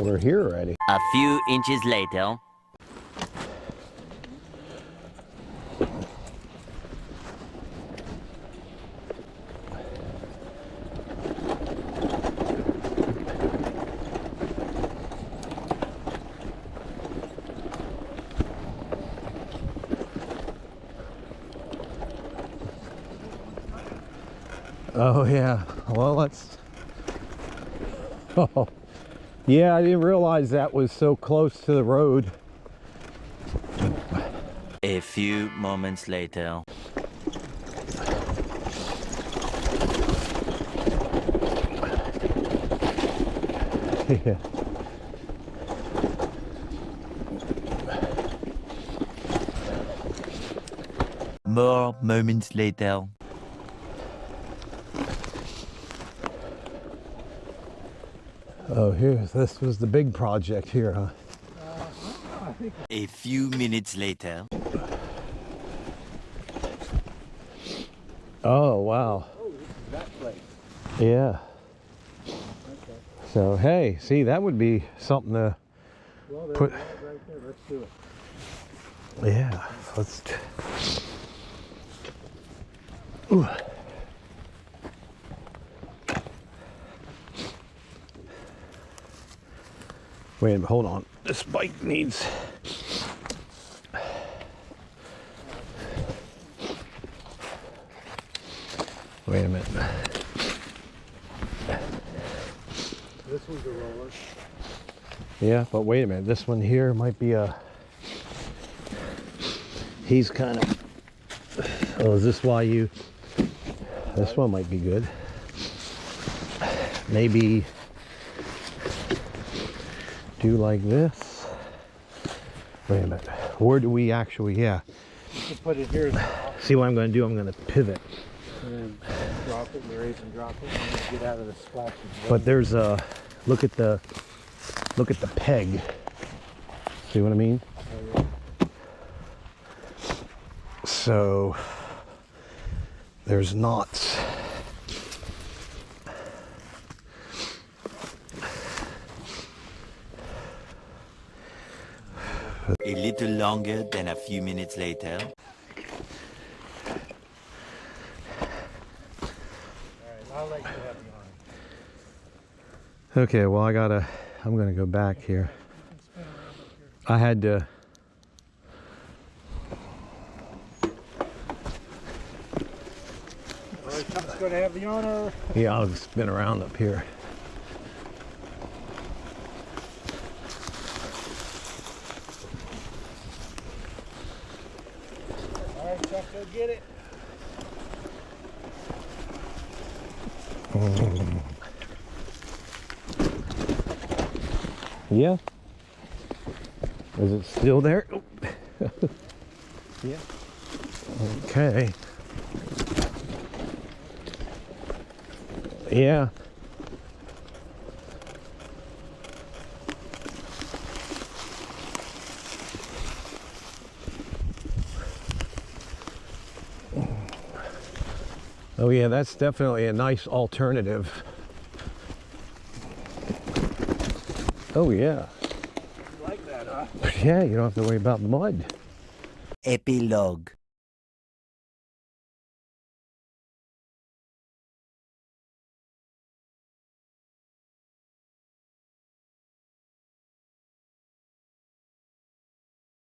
we're here already. A few inches later. Oh yeah, well let's, oh yeah, I didn't realize that was so close to the road. A few moments later. Yeah. More moments later. Oh, this was the big project here, huh? A few minutes later. Oh, wow. Oh, this is that place. Yeah. Okay. So, hey, see, that would be something to Well, there's put. one right there. Let's do it. Yeah, let's. Ooh. Wait a minute, hold on. This bike needs. Wait a minute. This one's a roller. Yeah, but wait a minute. This one here might be a. He's kind of. Oh, is this why you. This one might be good. Maybe. Do like this. Wait a minute. Where do we actually, yeah. You can put it here See what I'm going to do? I'm going to pivot. and then drop it, raise and drop it, and then get out of the splash. But there's a, look at the peg. See what I mean? Oh, yeah. So there's knots. A little longer than a few minutes later. Alright, I'll let you have the arm. Okay, well I'm going to go back here. You can spin around up here. I had to. Alright, Chuck's going to have the honor. Yeah, I'll spin around up here. Alright, Chuck, go get it. Yeah. Is it still there? Yeah. Okay. Yeah. Oh yeah, that's definitely a nice alternative. Oh yeah. You like that, huh? Yeah, you don't have to worry about mud. Epilogue.